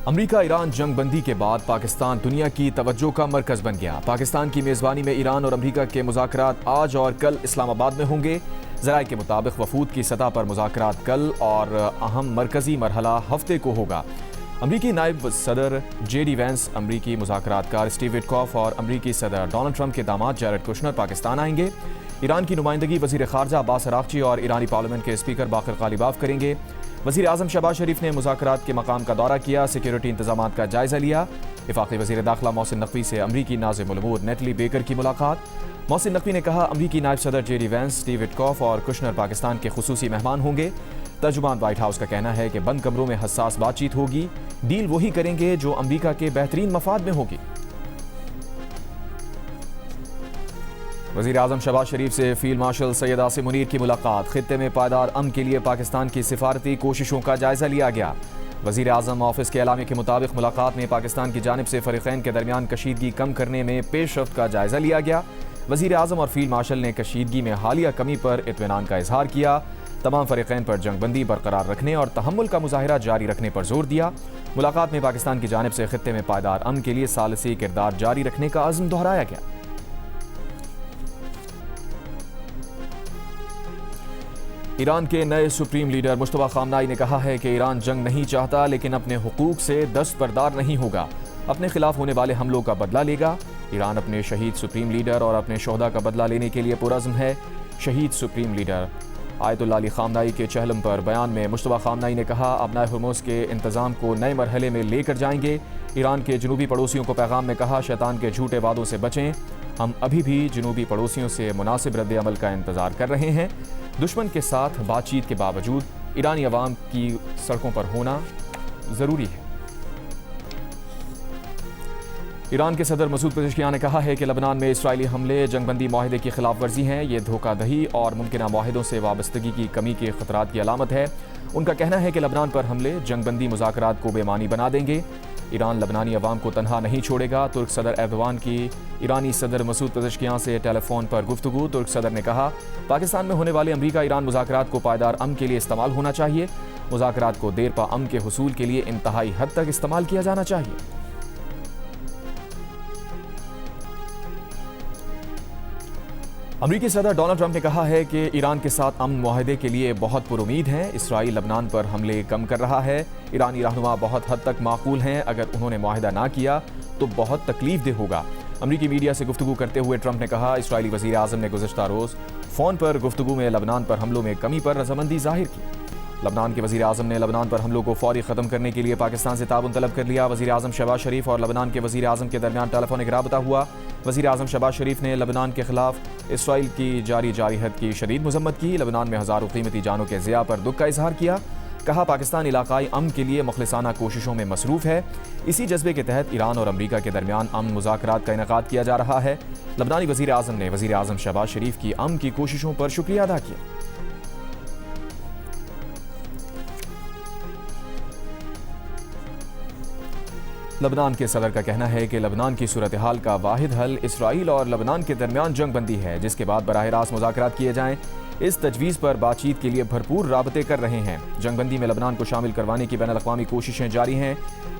امریکہ ایران جنگ بندی کے بعد پاکستان دنیا کی توجہ کا مرکز بن گیا۔ پاکستان کی میزبانی میں ایران اور امریکہ کے مذاکرات آج اور کل اسلام آباد میں ہوں گے۔ ذرائع کے مطابق وفود کی سطح پر مذاکرات کل اور اہم مرکزی مرحلہ ہفتے کو ہوگا۔ امریکی نائب صدر جے ڈی وینس، امریکی مذاکرات کار اسٹیو وٹکاف اور امریکی صدر ڈونلڈ ٹرمپ کے داماد جیرڈ کشنر پاکستان آئیں گے۔ ایران کی نمائندگی وزیر خارجہ عباس عراقچی اور ایرانی پارلیمنٹ کے اسپیکر باقر غالیباف کریں گے۔ وزیر اعظم شہباز شریف نے مذاکرات کے مقام کا دورہ کیا، سیکیورٹی انتظامات کا جائزہ لیا۔ وفاقی وزیر داخلہ محسن نقوی سے امریکی ناظم الامور نیٹلی بیکر کی ملاقات۔ محسن نقوی نے کہا، امریکی نائب صدر جے ڈی وینس، اسٹیو وٹکاف اور کشنر پاکستان کے خصوصی مہمان ہوں گے۔ ترجمان وائٹ ہاؤس کا کہنا ہے کہ بند کمروں میں حساس بات چیت ہوگی، ڈیل وہی کریں گے جو امریکہ کے بہترین مفاد میں ہوگی۔ وزیر اعظم شہباز شریف سے فیلڈ مارشل سید عاصم منیر کی ملاقات۔ خطے میں پائیدار امن کے لیے پاکستان کی سفارتی کوششوں کا جائزہ لیا گیا۔ وزیر اعظم آفس کے اعلامیے کے مطابق ملاقات میں پاکستان کی جانب سے فریقین کے درمیان کشیدگی کم کرنے میں پیش رفت کا جائزہ لیا گیا۔ وزیر اعظم اور فیلڈ مارشل نے کشیدگی میں حالیہ کمی پر اطمینان کا اظہار کیا۔ تمام فریقین پر جنگ بندی برقرار رکھنے اور تحمل کا مظاہرہ جاری رکھنے پر زور دیا۔ ملاقات میں پاکستان کی جانب سے خطے میں پائیدار امن کے لیے ثالثی کردار جاری رکھنے کا عزم دہرایا گیا۔ ایران کے نئے سپریم لیڈر مجتبیٰ خامنائی نے کہا ہے کہ ایران جنگ نہیں چاہتا لیکن اپنے حقوق سے دستبردار نہیں ہوگا، اپنے خلاف ہونے والے حملوں کا بدلہ لے گا۔ ایران اپنے شہید سپریم لیڈر اور اپنے شہداء کا بدلہ لینے کے لیے پرعزم ہے۔ شہید سپریم لیڈر آیت اللہ علی خامنائی کے چہلم پر بیان میں مجتبیٰ خامنائی نے کہا، ابنائے ہرمز کے انتظام کو نئے مرحلے میں لے کر جائیں گے۔ ایران کے جنوبی پڑوسیوں کو پیغام میں کہا، شیطان کے جھوٹے وعدوں سے بچیں، ہم ابھی بھی جنوبی پڑوسیوں سے مناسب رد عمل کا انتظار کر رہے ہیں۔ دشمن کے ساتھ بات چیت کے باوجود ایرانی عوام کی سڑکوں پر ہونا ضروری ہے۔ ایران کے صدر مسعود پزشکیان نے کہا ہے کہ لبنان میں اسرائیلی حملے جنگ بندی معاہدے کی خلاف ورزی ہیں، یہ دھوکہ دہی اور ممکنہ معاہدوں سے وابستگی کی کمی کے خطرات کی علامت ہے۔ ان کا کہنا ہے کہ لبنان پر حملے جنگ بندی مذاکرات کو بے معنی بنا دیں گے۔ ایران لبنانی عوام کو تنہا نہیں چھوڑے گا۔ ترک صدر ایردوان کی ایرانی صدر مسعود پزشکیان سے ٹیلی فون پر گفتگو۔ ترک صدر نے کہا، پاکستان میں ہونے والے امریکہ ایران مذاکرات کو پائیدار امن کے لیے استعمال ہونا چاہیے۔ مذاکرات کو دیر پا امن کے حصول کے لیے انتہائی حد تک استعمال کیا جانا چاہیے۔ امریکی صدر ڈونلڈ ٹرمپ نے کہا ہے کہ ایران کے ساتھ امن معاہدے کے لیے بہت پر امید ہیں۔ اسرائیل لبنان پر حملے کم کر رہا ہے۔ ایرانی رہنما بہت حد تک معقول ہیں، اگر انہوں نے معاہدہ نہ کیا تو بہت تکلیف دہ ہوگا۔ امریکی میڈیا سے گفتگو کرتے ہوئے ٹرمپ نے کہا، اسرائیلی وزیر اعظم نے گزشتہ روز فون پر گفتگو میں لبنان پر حملوں میں کمی پر رضامندی ظاہر کی۔ لبنان کے وزیر اعظم نے لبنان پر حملوں کو فوری ختم کرنے کے لیے پاکستان سے تعاون طلب کر لیا۔ وزیر اعظم شہباز شریف اور لبنان کے وزیر اعظم کے درمیان ٹیلی فونک رابطہ ہوا۔ وزیر اعظم شہباز شریف نے لبنان کے خلاف اسرائیل کی جاری جارحیت کی شدید مذمت کی۔ لبنان میں ہزاروں قیمتی جانوں کے ضیاع پر دکھ کا اظہار کیا۔ کہا، پاکستان علاقائی امن کے لیے مخلصانہ کوششوں میں مصروف ہے۔ اسی جذبے کے تحت ایران اور امریکہ کے درمیان امن مذاکرات کا انعقاد کیا جا رہا ہے۔ لبنانی وزیر اعظم نے وزیر اعظم شہباز شریف کی امن کی کوششوں پر شکریہ ادا کیا۔ لبنان کے صدر کا کہنا ہے کہ لبنان کی صورتحال کا واحد حل اسرائیل اور لبنان کے درمیان جنگ بندی ہے، جس کے بعد براہ راست مذاکرات کیے جائیں۔ اس تجویز پر بات چیت کے لیے بھرپور رابطے کر رہے ہیں۔ جنگ بندی میں لبنان کو شامل کروانے کی بین الاقوامی کوششیں جاری ہیں۔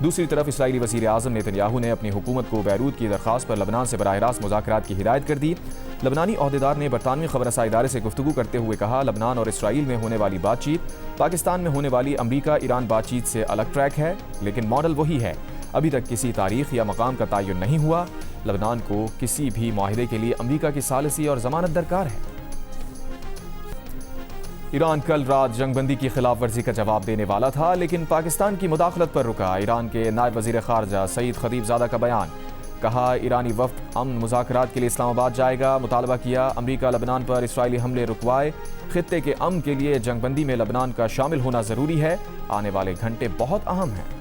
دوسری طرف اسرائیلی وزیر اعظم نیتن نے اپنی حکومت کو بیروت کی درخواست پر لبنان سے براہ راست مذاکرات کی ہدایت کر دی۔ لبنانی عہدیدار نے برطانوی خبر رساں ادارے سے گفتگو کرتے ہوئے کہا، لبنان اور اسرائیل میں ہونے والی بات چیت پاکستان میں ہونے والی امریکہ ایران بات چیت سے الگ ٹریک ہے، لیکن ماڈل وہی ہے۔ ابھی تک کسی تاریخ یا مقام کا تعین نہیں ہوا۔ لبنان کو کسی بھی معاہدے کے لیے امریکہ کی ثالثی اور ضمانت درکار ہے۔ ایران کل رات جنگ بندی کی خلاف ورزی کا جواب دینے والا تھا، لیکن پاکستان کی مداخلت پر رکا۔ ایران کے نائب وزیر خارجہ سعید خطیب زادہ کا بیان، کہا، ایرانی وفد امن مذاکرات کے لیے اسلام آباد جائے گا۔ مطالبہ کیا، امریکہ لبنان پر اسرائیلی حملے رکوائے۔ خطے کے امن کے لیے جنگ بندی میں لبنان کا شامل ہونا ضروری ہے۔ آنے والے گھنٹے بہت اہم ہیں۔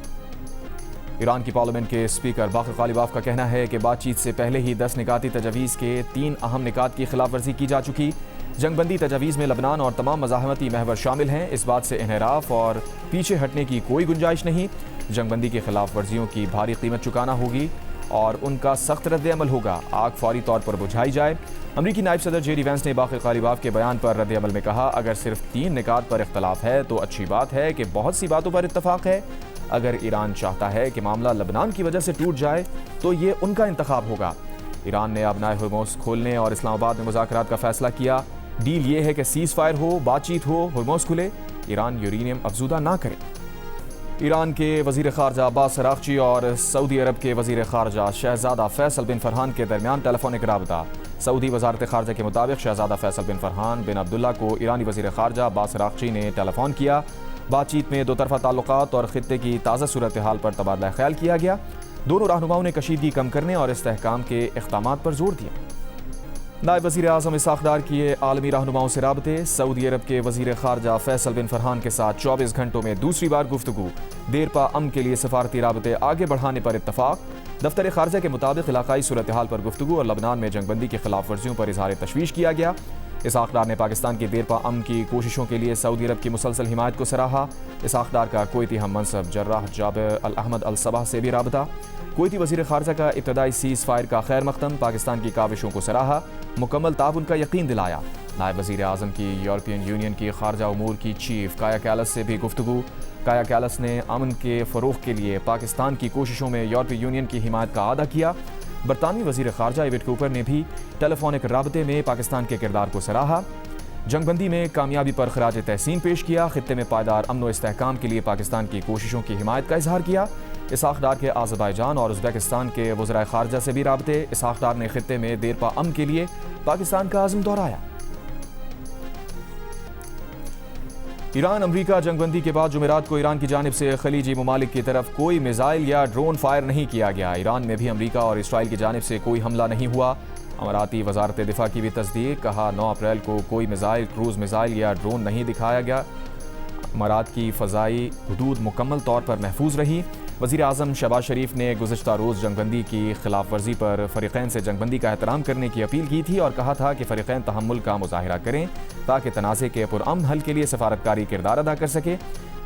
ایران کی پارلیمنٹ کے اسپیکر باقر غالیباف کا کہنا ہے کہ بات چیت سے پہلے ہی 10 نکاتی تجاویز کے 3 اہم نکات کی خلاف ورزی کی جا چکی۔ جنگ بندی تجاویز میں لبنان اور تمام مزاحمتی محور شامل ہیں۔ اس بات سے انحراف اور پیچھے ہٹنے کی کوئی گنجائش نہیں۔ جنگ بندی کی خلاف ورزیوں کی بھاری قیمت چکانا ہوگی اور ان کا سخت رد عمل ہوگا۔ آگ فوری طور پر بجھائی جائے۔ امریکی نائب صدر جے ڈی وینس نے باقر غالباف کے بیان پر رد عمل میں کہا، اگر صرف 3 نکات پر اختلاف ہے تو اچھی بات ہے کہ بہت سی باتوں پر اتفاق ہے۔ اگر ایران چاہتا ہے کہ معاملہ لبنان کی وجہ سے ٹوٹ جائے تو یہ ان کا انتخاب ہوگا۔ ایران نے ابنائے ہرموز کھولنے اور اسلام آباد میں مذاکرات کا فیصلہ کیا۔ ڈیل یہ ہے کہ سیز فائر ہو، بات چیت ہو، ہرموز کھلے، ایران یورینیم افزودہ نہ کرے۔ ایران کے وزیر خارجہ عباس عراقچی اور سعودی عرب کے وزیر خارجہ شہزادہ فیصل بن فرحان کے درمیان ٹیلی فونک رابطہ۔ سعودی وزارت خارجہ کے مطابق شہزادہ فیصل بن فرحان بن عبداللہ کو ایرانی وزیر خارجہ عباس عراقچی نے ٹیلی فون کیا۔ بات چیت میں دو طرفہ تعلقات اور خطے کی تازہ صورتحال پر تبادلہ خیال کیا گیا۔ دونوں رہنماؤں نے کشیدگی کم کرنے اور استحکام کے اقدامات پر زور دیا۔ نائب وزیر اعظم اسحاق ڈار کیے عالمی رہنماؤں سے رابطے۔ سعودی عرب کے وزیر خارجہ فیصل بن فرحان کے ساتھ 24 گھنٹوں میں دوسری بار گفتگو۔ دیرپا امن کے لیے سفارتی رابطے آگے بڑھانے پر اتفاق۔ دفتر خارجہ کے مطابق علاقائی صورتحال پر گفتگو اور لبنان میں جنگ بندی کی خلاف ورزیوں پر اظہار تشویش کیا گیا۔ اسحاق ڈار نے پاکستان کی دیرپا امن کی کوششوں کے لیے سعودی عرب کی مسلسل حمایت کو سراہا۔ اسحاق ڈار کا کویتی ہم منصب جراح جابر الاحمد الصباح سے بھی رابطہ۔ کویتی وزیر خارجہ کا ابتدائی سیز فائر کا خیر مقدم، پاکستان کی کاوشوں کو سراہا، مکمل تعاون کا یقین دلایا۔ نائب وزیر اعظم کی یورپین یونین کی خارجہ امور کی چیف کایا کیلس سے بھی گفتگو۔ کایا کیلس نے امن کے فروغ کے لیے پاکستان کی کوششوں میں یورپی یونین کی حمایت کا اعادہ کیا۔ برطانوی وزیر خارجہ ایوٹ کوپر نے بھی ٹیلی فونک رابطے میں پاکستان کے کردار کو سراہا۔ جنگ بندی میں کامیابی پر خراج تحسین پیش کیا، خطے میں پائیدار امن و استحکام کے لیے پاکستان کی کوششوں کی حمایت کا اظہار کیا۔ اسحاق ڈار کے آذربائیجان اور ازبکستان کے وزرائے خارجہ سے بھی رابطے۔ اسحاق ڈار نے خطے میں دیرپا امن کے لیے پاکستان کا عزم دہرایا۔ ایران امریکہ جنگ بندی کے بعد جمعرات کو ایران کی جانب سے خلیجی ممالک کی طرف کوئی میزائل یا ڈرون فائر نہیں کیا گیا۔ ایران میں بھی امریکہ اور اسرائیل کی جانب سے کوئی حملہ نہیں ہوا۔ اماراتی وزارت دفاع کی بھی تصدیق، کہا 9 اپریل کو کوئی میزائل، کروز میزائل یا ڈرون نہیں دکھایا گیا۔ امارات کی فضائی حدود مکمل طور پر محفوظ رہی۔ وزیر اعظم شہباز شریف نے گزشتہ روز جنگ بندی کی خلاف ورزی پر فریقین سے جنگ بندی کا احترام کرنے کی اپیل کی تھی اور کہا تھا کہ فریقین تحمل کا مظاہرہ کریں تاکہ تنازع کے پرامن حل کے لیے سفارتکاری کردار ادا کر سکے۔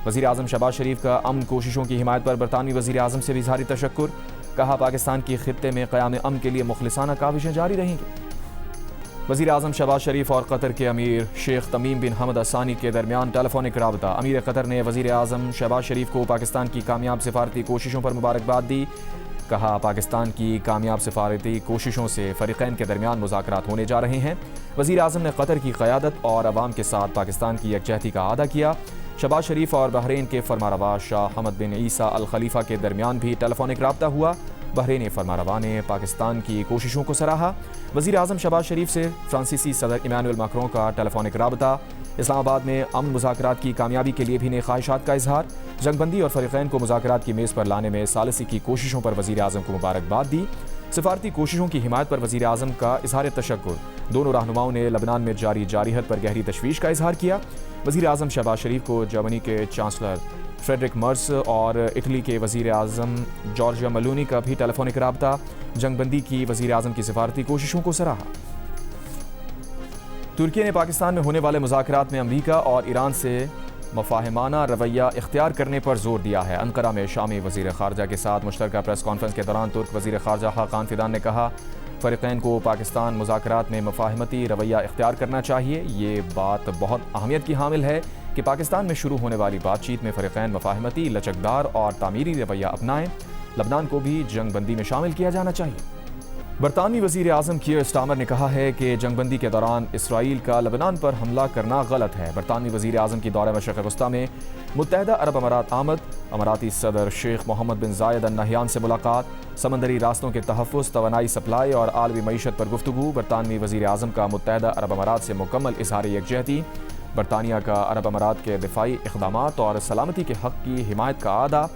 وزیر اعظم شہباز شریف کا امن کوششوں کی حمایت پر برطانوی وزیر اعظم سے بھی اظہار تشکر، کہا پاکستان کی خطے میں قیام امن کے لیے مخلصانہ کاوشیں جاری رہیں گی۔ وزیر اعظم شہباز شریف اور قطر کے امیر شیخ تمیم بن حمد الثانی کے درمیان ٹیلی فونک رابطہ۔ امیر قطر نے وزیر اعظم شہباز شریف کو پاکستان کی کامیاب سفارتی کوششوں پر مبارکباد دی، کہا پاکستان کی کامیاب سفارتی کوششوں سے فریقین کے درمیان مذاکرات ہونے جا رہے ہیں۔ وزیر اعظم نے قطر کی قیادت اور عوام کے ساتھ پاکستان کی یکجہتی کا اعادہ کیا۔ شہباز شریف اور بحرین کے فرمانروا شاہ حمد بن عیسیٰ الخلیفہ کے درمیان بھی ٹیلی فونک رابطہ ہوا۔ بحرینی فرمانروا نے پاکستان کی کوششوں کو سراہا۔ وزیر اعظم شہباز شریف سے فرانسیسی صدر ایمانوئل میکروں کا ٹیلی فونک رابطہ۔ اسلام آباد میں امن مذاکرات کی کامیابی کے لیے بھی نیک خواہشات کا اظہار۔ جنگ بندی اور فریقین کو مذاکرات کی میز پر لانے میں ثالثی کی کوششوں پر وزیر اعظم کو مبارکباد دی۔ سفارتی کوششوں کی حمایت پر وزیر اعظم کا اظہار تشکر۔ دونوں رہنماؤں نے لبنان میں جاری جارحیت پر گہری تشویش کا اظہار کیا۔ وزیر اعظم شہباز شریف کو جرمنی کے چانسلر فریڈرک مرز اور اٹلی کے وزیر اعظم جارجیا ملونی کا بھی ٹیلی فونک رابطہ۔ جنگ بندی کی وزیر اعظم کی سفارتی کوششوں کو سراہا۔ ترکی نے پاکستان میں ہونے والے مذاکرات میں امریکہ اور ایران سے مفاہمانہ رویہ اختیار کرنے پر زور دیا ہے۔ انقرہ میں شامی وزیر خارجہ کے ساتھ مشترکہ پریس کانفرنس کے دوران ترک وزیر خارجہ حاقان فیدان نے کہا فریقین کو پاکستان مذاکرات میں مفاہمتی رویہ اختیار کرنا چاہیے۔ یہ بات بہت اہمیت کی حامل ہے کہ پاکستان میں شروع ہونے والی بات چیت میں فریقین مفاہمتی، لچکدار اور تعمیری رویہ اپنائیں۔ لبنان کو بھی جنگ بندی میں شامل کیا جانا چاہیے۔ برطانوی وزیر اعظم کیئر سٹارمر نے کہا ہے کہ جنگ بندی کے دوران اسرائیل کا لبنان پر حملہ کرنا غلط ہے۔ برطانوی وزیر اعظم کی دورہ مشرق وسطیٰ میں متحدہ عرب امارات آمد۔ اماراتی صدر شیخ محمد بن زاید ال نہیان سے ملاقات۔ سمندری راستوں کے تحفظ، توانائی سپلائی اور عالمی معیشت پر گفتگو۔ برطانوی وزیر اعظم کا متحدہ عرب امارات سے مکمل اظہار یکجہتی۔ برطانیہ کا عرب امارات کے دفاعی اقدامات اور سلامتی کے حق کی حمایت کا اعادہ۔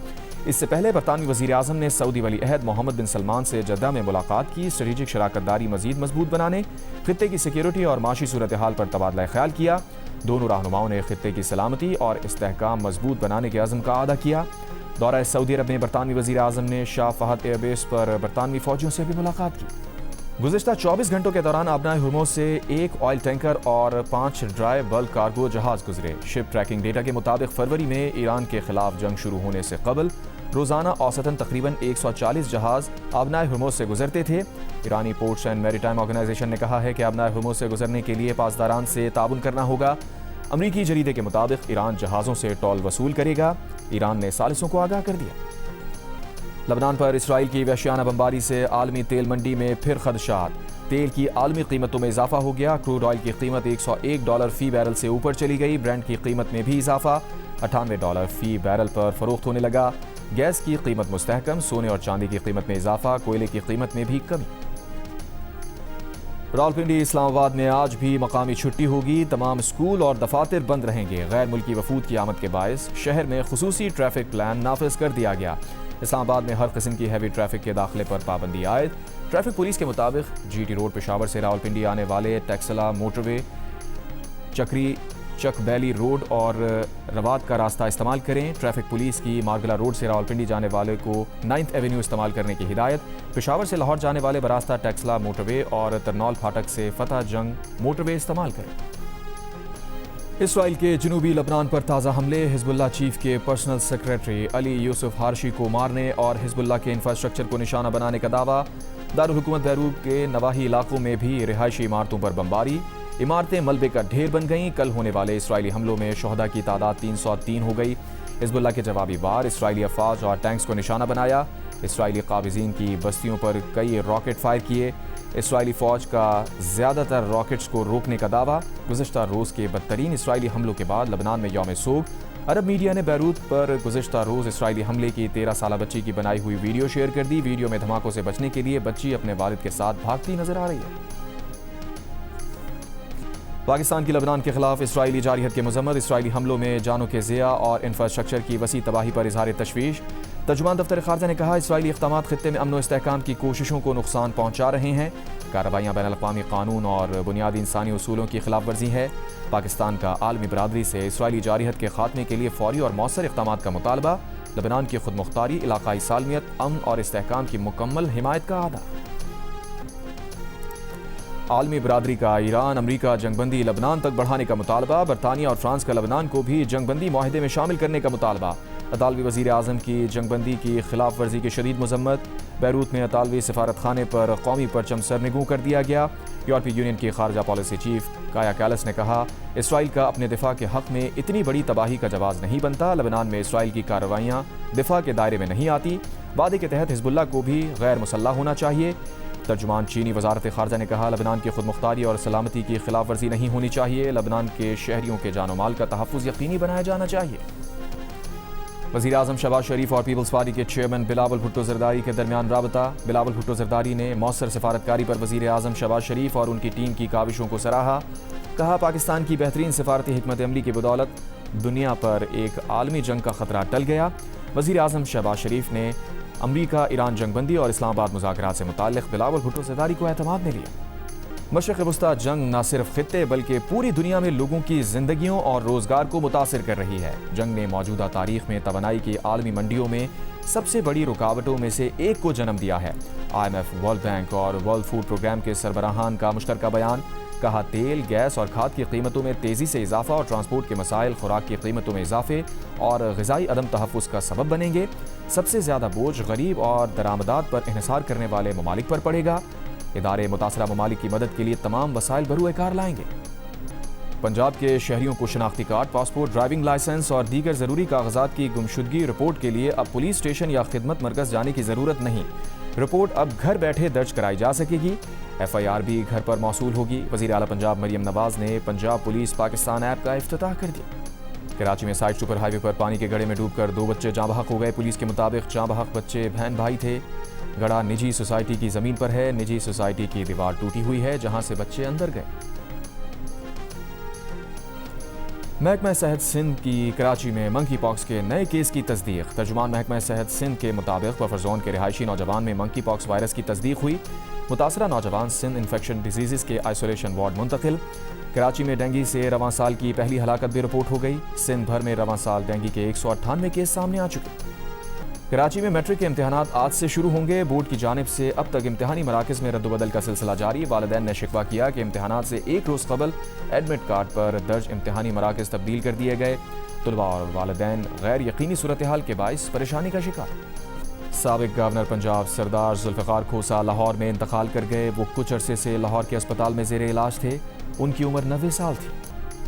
اس سے پہلے برطانوی وزیر اعظم نے سعودی ولی عہد محمد بن سلمان سے جدہ میں ملاقات کی۔ اسٹریٹجک شراکت داری مزید مضبوط بنانے، خطے کی سیکیورٹی اور معاشی صورتحال پر تبادلہ خیال کیا۔ دونوں رہنماؤں نے خطے کی سلامتی اور استحکام مضبوط بنانے کے عزم کا اعادہ کیا۔ دورہ سعودی عرب میں برطانوی وزیر اعظم نے شاہ فہد ایئر بیس پر برطانوی فوجیوں سے بھی ملاقات کی۔ گزشتہ 24 گھنٹوں کے دوران آبنائے ہرموز سے 1 آئل ٹینکر اور 5 ڈرائی بلک کارگو جہاز گزرے۔ شپ ٹریکنگ ڈیٹا کے مطابق فروری میں ایران کے خلاف جنگ شروع ہونے سے قبل روزانہ اوسطاً تقریباً 140 جہاز آبنائے ہرمز سے گزرتے تھے۔ ایرانی پورٹس اینڈ میری ٹائم آرگنائزیشن نے کہا ہے کہ آبنائے ہرمز سے گزرنے کے لیے پاسداران سے تعاون کرنا ہوگا۔ امریکی جریدے کے مطابق ایران جہازوں سے ٹول وصول کرے گا۔ ایران نے ثالثوں کو آگاہ کر دیا۔ لبنان پر اسرائیل کی وحشیانہ بمباری سے عالمی تیل منڈی میں پھر خدشات۔ تیل کی عالمی قیمتوں میں اضافہ ہو گیا۔ کروڈ آئل کی قیمت $101 فی بیرل سے اوپر چلی گئی۔ برینٹ کی قیمت میں بھی اضافہ، $98 فی بیرل پر فروخت ہونے لگا۔ گیس کی قیمت مستحکم، سونے اور چاندی کی قیمت میں اضافہ، کوئلے کی قیمت میں بھی کمی۔ راولپنڈی اسلام آباد میں آج بھی مقامی چھٹی ہوگی۔ تمام اسکول اور دفاتر بند رہیں گے۔ غیر ملکی وفود کی آمد کے باعث شہر میں خصوصی ٹریفک پلان نافذ کر دیا گیا۔ اسلام آباد میں ہر قسم کی ہیوی ٹریفک کے داخلے پر پابندی عائد۔ ٹریفک پولیس کے مطابق GT روڈ پشاور سے راولپنڈی آنے والے ٹیکسلا موٹر وے، چکری چک بیلی روڈ اور رواد کا راستہ استعمال کریں۔ ٹریفک پولیس کی مارگلا روڈ سے راولپنڈی جانے والے کو 9th ایونیو استعمال کرنے کی ہدایت۔ پشاور سے لاہور جانے والے براستہ ٹیکسلا موٹر وے اور ترنول پھاٹک سے فتح جنگ موٹر وے استعمال کریں۔ اسرائیل کے جنوبی لبنان پر تازہ حملے۔ حزب اللہ چیف کے پرسنل سیکریٹری علی یوسف ہارشی کو مارنے اور حزب اللہ کے انفراسٹرکچر کو نشانہ بنانے کا دعویٰ۔ دارالحکومت بیروت کے نواحی علاقوں میں بھی رہائشی عمارتوں پر بمباری۔ عمارتیں ملبے کا ڈھیر بن گئیں۔ کل ہونے والے اسرائیلی حملوں میں شہداء کی تعداد 303 ہو گئی۔ حزب اللہ کے جوابی وار اسرائیلی افواج اور ٹینکس کو نشانہ بنایا۔ اسرائیلی قابضین کی بستیوں پر کئی راکٹ فائر کیے۔ اسرائیلی فوج کا زیادہ تر راکٹس کو روکنے کا دعویٰ۔ گزشتہ روز کے بدترین اسرائیلی حملوں کے بعد لبنان میں یوم سوگ۔ عرب میڈیا نے بیروت پر گزشتہ روز اسرائیلی حملے کی 13 سالہ بچی کی بنائی ہوئی ویڈیو شیئر کر دی۔ ویڈیو میں دھماکوں سے بچنے کے لیے بچی اپنے والد کے ساتھ بھاگتی نظر آ رہی ہے۔ پاکستان کی لبنان کے خلاف اسرائیلی جارحیت کے مذمت۔ اسرائیلی حملوں میں جانوں کے ضیاع اور انفراسٹرکچر کی وسیع تباہی پر اظہار تشویش۔ ترجمان دفتر خارجہ نے کہا اسرائیلی اقدامات خطے میں امن و استحکام کی کوششوں کو نقصان پہنچا رہے ہیں۔ کارروائیاں بین الاقوامی قانون اور بنیادی انسانی اصولوں کی خلاف ورزی ہے۔ پاکستان کا عالمی برادری سے اسرائیلی جارحیت کے خاتمے کے لیے فوری اور مؤثر اقدامات کا مطالبہ۔ لبنان کی خود مختاری، علاقائی سالمیت، امن اور استحکام کی مکمل حمایت کا اعادہ۔ عالمی برادری کا ایران امریکہ جنگ بندی لبنان تک بڑھانے کا مطالبہ۔ برطانیہ اور فرانس کا لبنان کو بھی جنگ بندی معاہدے میں شامل کرنے کا مطالبہ۔ اطالوی وزیر اعظم کی جنگ بندی کی خلاف ورزی کی شدید مذمت۔ بیروت میں اطالوی سفارت خانے پر قومی پرچم سرنگوں کر دیا گیا۔ یورپی یونین کی خارجہ پالیسی چیف کایا کیلس نے کہا اسرائیل کا اپنے دفاع کے حق میں اتنی بڑی تباہی کا جواز نہیں بنتا۔ لبنان میں اسرائیل کی کارروائیاں دفاع کے دائرے میں نہیں آتی۔ وعدے کے تحت حزب اللہ کو بھی غیر مسلح ہونا چاہیے۔ ترجمان چینی وزارت خارجہ نے کہا لبنان کی خود مختاری اور سلامتی کی خلاف ورزی نہیں ہونی چاہیے۔ لبنان کے شہریوں کے جان و مال کا تحفظ یقینی بنایا جانا چاہیے۔ وزیر اعظم شہباز شریف اور پیپلز پارٹی کے چیئرمین بلاول بھٹو زرداری کے درمیان رابطہ۔ بلاول بھٹو زرداری نے مؤثر سفارتکاری پر وزیر اعظم شہباز شریف اور ان کی ٹیم کی کاوشوں کو سراہا۔ کہا پاکستان کی بہترین سفارتی حکمت عملی کی بدولت دنیا پر ایک عالمی جنگ کا خطرہ ٹل گیا۔ وزیر اعظم شہباز شریف نے امریکہ ایران جنگ بندی اور اسلام آباد مذاکرات سے متعلق بلاول بھٹو زرداری کو اعتماد میں لیا۔ مشرق وسطی جنگ نہ صرف خطے بلکہ پوری دنیا میں لوگوں کی زندگیوں اور روزگار کو متاثر کر رہی ہے۔ جنگ نے موجودہ تاریخ میں توانائی کی عالمی منڈیوں میں سب سے بڑی رکاوٹوں میں سے ایک کو جنم دیا ہے۔ IMF، ورلڈ بینک اور ورلڈ فوڈ پروگرام کے سربراہان کا مشترکہ بیان۔ کہا تیل، گیس اور کھاد کی قیمتوں میں تیزی سے اضافہ اور ٹرانسپورٹ کے مسائل خوراک کی قیمتوں میں اضافے اور غذائی عدم تحفظ کا سبب بنیں گے۔ سب سے زیادہ بوجھ غریب اور درآمدات پر انحصار کرنے والے ممالک پر پڑے گا۔ ادارے متاثرہ ممالک کی مدد کے لیے تمام وسائل بروئے کار لائیں گے۔ پنجاب کے شہریوں کو شناختی کارڈ، پاسپورٹ، ڈرائیونگ لائسنس اور دیگر ضروری کاغذات کی گمشدگی رپورٹ کے لیے اب پولیس اسٹیشن یا خدمت مرکز جانے کی ضرورت نہیں۔ رپورٹ اب گھر بیٹھے درج کرائی جا سکے گی۔ FIR بھی گھر پر موصول ہوگی۔ وزیر اعلیٰ پنجاب مریم نواز نے پنجاب پولیس پاکستان ایپ کا افتتاح کر دیا۔ کراچی میں سائٹ سپر ہائی وے پر پانی کے گڑھے میں ڈوب کر 2 بچے جاں بحق ہو گئے۔ پولیس کے مطابق جاں بحق بچے بہن بھائی تھے۔ گڑھا نجی سوسائٹی کی زمین پر ہے۔ نجی سوسائٹی کی دیوار ٹوٹی ہوئی ہے جہاں سے بچے اندر گئے۔ محکمہ صحت سندھ کی کراچی میں منکی پاکس کے نئے کیس کی تصدیق۔ ترجمان محکمہ صحت سندھ کے مطابق بفر زون کے رہائشی نوجوان میں منکی پاکس وائرس کی تصدیق ہوئی۔ متاثرہ نوجوان سندھ انفیکشن ڈیزیزز کے آئسولیشن وارڈ منتقل۔ کراچی میں ڈینگی سے رواں سال کی پہلی ہلاکت بھی رپورٹ ہو گئی۔ سندھ بھر میں رواں سال ڈینگی کے 198 کیس سامنے آ چکے۔ کراچی میں میٹرک کے امتحانات آج سے شروع ہوں گے۔ بورڈ کی جانب سے اب تک امتحانی مراکز میں رد و بدل کا سلسلہ جاری۔ والدین نے شکوہ کیا کہ امتحانات سے ایک روز قبل ایڈمٹ کارڈ پر درج امتحانی مراکز تبدیل کر دیے گئے۔ طلبہ اور والدین غیر یقینی صورتحال کے باعث پریشانی کا شکار۔ سابق گورنر پنجاب سردار ذوالفقار کھوسا لاہور میں انتقال کر گئے۔ وہ کچھ عرصے سے لاہور کے اسپتال میں زیر علاج تھے۔ ان کی عمر 90 سال تھی۔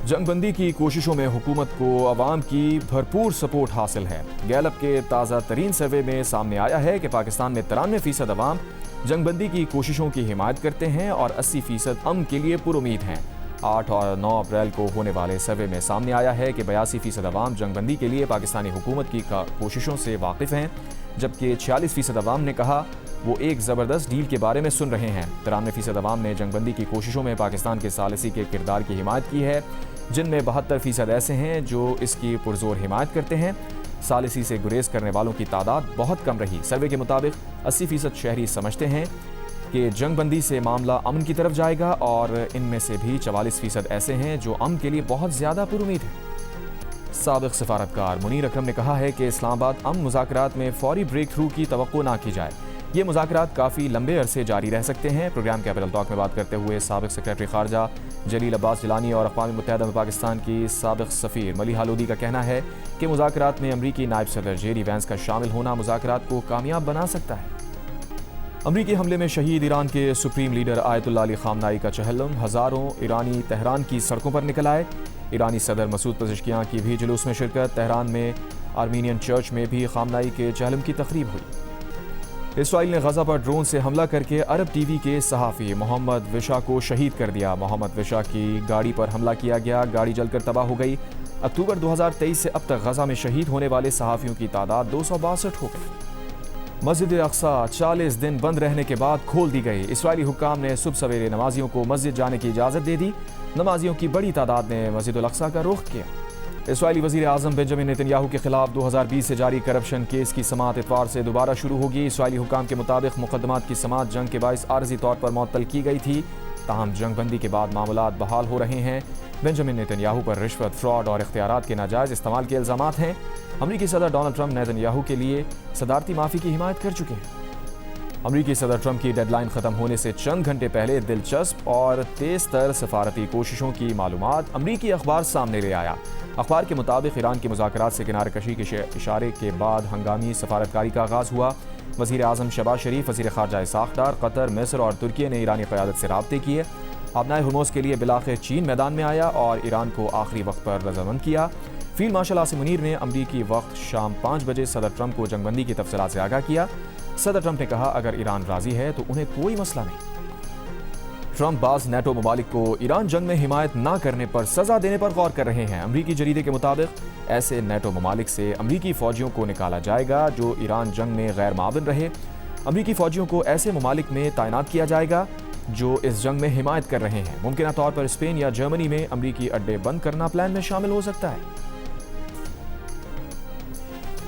جنگ بندی کی کوششوں میں حکومت کو عوام کی بھرپور سپورٹ حاصل ہے۔ گیلپ کے تازہ ترین سروے میں سامنے آیا ہے کہ پاکستان میں 93% عوام جنگ بندی کی کوششوں کی حمایت کرتے ہیں اور 80% امن کے لیے پر امید ہیں۔ 8 اور 9 اپریل کو ہونے والے سروے میں سامنے آیا ہے کہ 82% عوام جنگ بندی کے لیے پاکستانی حکومت کی کوششوں سے واقف ہیں، جبکہ 46% عوام نے کہا وہ ایک زبردست ڈیل کے بارے میں سن رہے ہیں۔ 93% عوام نے جنگ بندی کی کوششوں میں پاکستان کے ثالثی کے کردار کی حمایت کی ہے، جن میں 72% ایسے ہیں جو اس کی پرزور حمایت کرتے ہیں۔ ثالثی سے گریز کرنے والوں کی تعداد بہت کم رہی۔ سروے کے مطابق 80% شہری سمجھتے ہیں کہ جنگ بندی سے معاملہ امن کی طرف جائے گا، اور ان میں سے بھی 44% ایسے ہیں جو امن کے لیے بہت زیادہ پر امید ہیں۔ سابق سفارتکار منیر اکرم نے کہا ہے کہ اسلام آباد امن مذاکرات میں فوری بریک تھرو کی توقع نہ کی جائے۔ یہ مذاکرات کافی لمبے عرصے جاری رہ سکتے ہیں۔ پروگرام کیپٹل ٹاک میں بات کرتے ہوئے سابق سیکرٹری خارجہ جلیل عباس جیلانی اور اقوام متحدہ میں پاکستان کی سابق سفیر ملیحہ لودھی کا کہنا ہے کہ مذاکرات میں امریکی نائب صدر جیری وینس کا شامل ہونا مذاکرات کو کامیاب بنا سکتا ہے۔ امریکی حملے میں شہید ایران کے سپریم لیڈر آیت اللہ علی خامنائی کا چہلم، ہزاروں ایرانی تہران کی سڑکوں پر نکل آئے۔ ایرانی صدر مسعود پزشکیان کی بھی جلوس میں شرکت۔ تہران میں آرمینین چرچ میں بھی خامنائی کے چہلم کی تقریب ہوئی۔ اسرائیل نے غزہ پر ڈرون سے حملہ کر کے عرب ٹی وی کے صحافی محمد وشا کو شہید کر دیا۔ محمد وشا کی گاڑی پر حملہ کیا گیا، گاڑی جل کر تباہ ہو گئی۔ اکتوبر 2023 سے اب تک غزہ میں شہید ہونے والے صحافیوں کی تعداد 262 ہو گئی۔ مسجد اقصیٰ 40 دن بند رہنے کے بعد کھول دی گئی۔ اسرائیلی حکام نے صبح سویرے نمازیوں کو مسجد جانے کی اجازت دے دی۔ نمازیوں کی بڑی تعداد نے مسجد الاقصیٰ کا رخ کیا۔ اسرائیلی وزیر اعظم بنجامن نیتن یاہو کے خلاف 2020 سے جاری کرپشن کیس کی سماعت اتوار سے دوبارہ شروع ہوگی۔ اسرائیلی حکام کے مطابق مقدمات کی سماعت جنگ کے باعث عارضی طور پر معطل کی گئی تھی، تاہم جنگ بندی کے بعد معاملات بحال ہو رہے ہیں۔ بنجامن نیتن یاہو پر رشوت، فراڈ اور اختیارات کے ناجائز استعمال کے الزامات ہیں۔ امریکی صدر ڈونلڈ ٹرمپ نیتن یاہو کے لیے صدارتی معافی کی حمایت کر چکے ہیں۔ امریکی صدر ٹرمپ کی ڈیڈ لائن ختم ہونے سے چند گھنٹے پہلے دلچسپ اور تیز تر سفارتی کوششوں کی معلومات امریکی اخبار سامنے لے آیا۔ اخبار کے مطابق ایران کی مذاکرات سے کنارہ کشی کے اشارے کے بعد ہنگامی سفارتکاری کا آغاز ہوا۔ وزیر اعظم شہباز شریف، وزیر خارجہ اسحاق ڈار، قطر، مصر اور ترکی نے ایرانی قیادت سے رابطے کیے۔ آبنائے ہرموز کے لیے بلاخر چین میدان میں آیا اور ایران کو آخری وقت پر رضامند کیا۔ فیلڈ مارشل عاصم منیر نے امریکی وقت شام 5 بجے صدر ٹرمپ کو جنگ بندی کی تفصیلات سے آگاہ کیا۔ صدر ٹرمپ نے کہا اگر ایران راضی ہے تو انہیں کوئی مسئلہ نہیں۔ ٹرمپ بعض نیٹو ممالک کو ایران جنگ میں حمایت نہ کرنے پر سزا دینے پر غور کر رہے ہیں۔ امریکی جریدے کے مطابق ایسے نیٹو ممالک سے امریکی فوجیوں کو نکالا جائے گا جو ایران جنگ میں غیر معاون رہے۔ امریکی فوجیوں کو ایسے ممالک میں تعینات کیا جائے گا جو اس جنگ میں حمایت کر رہے ہیں۔ ممکنہ طور پر اسپین یا جرمنی میں امریکی اڈے بند کرنا پلان میں شامل ہو سکتا ہے۔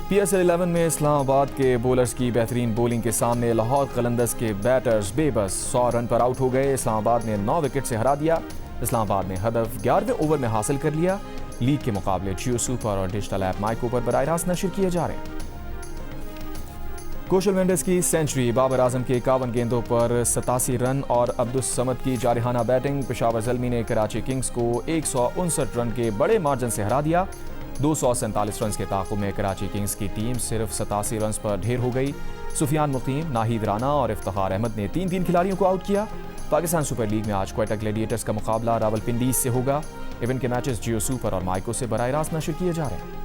پی ایس ایل 11 میں اسلام آباد کے بولرز کی بہترین بولنگ کے سامنے لاہور قلندرز کے بیٹرز بے بس 100 رن پر آؤٹ ہو گئے۔ اسلام آباد نے 9 وکٹ سے ہرا دیا۔ اسلام آباد نے ہدف 11ویں اوور میں حاصل کر لیا۔ لیگ کے مقابلے جیو سپر اور ڈیجیٹل ایپ مائکو پر براہ راست نشر کیے جا رہے ہیں۔ کوشل مینڈس کی سینچری، بابر اعظم کے 51 گیندوں پر 87 رن اور عبدالصمد کی جارحانہ بیٹنگ۔ پشاور زلمی نے کراچی کنگز کو 159 رن کے بڑے مارجن سے ہرا دیا۔ 247 رنز کے تعاقب میں کراچی کنگز کی ٹیم صرف 87 رنز پر ڈھیر ہو گئی۔ سفیان مقیم، ناہید رانا اور افتخار احمد نے 3 کھلاڑیوں کو آؤٹ کیا۔ پاکستان سپر لیگ میں آج کوئٹہ گلیڈیٹرز کا مقابلہ راولپنڈی سے ہوگا۔ ایونٹ کے میچز جیو سپر اور مائکو سے براہ راست نشر کیے جا رہے ہیں۔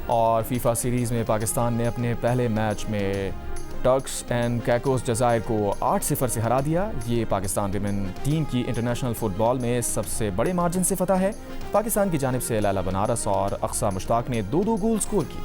اور فیفا سیریز میں پاکستان نے اپنے پہلے میچ میں ٹرکس اینڈ کیکوس جزائر کو 8-0 سے ہرا دیا۔ یہ پاکستان ویمن ٹیم کی انٹرنیشنل فٹ بال میں سب سے بڑے مارجن سے فتح ہے۔ پاکستان کی جانب سے لیلا بنارس اور اقصیٰ مشتاق نے 2 گول سکور کی۔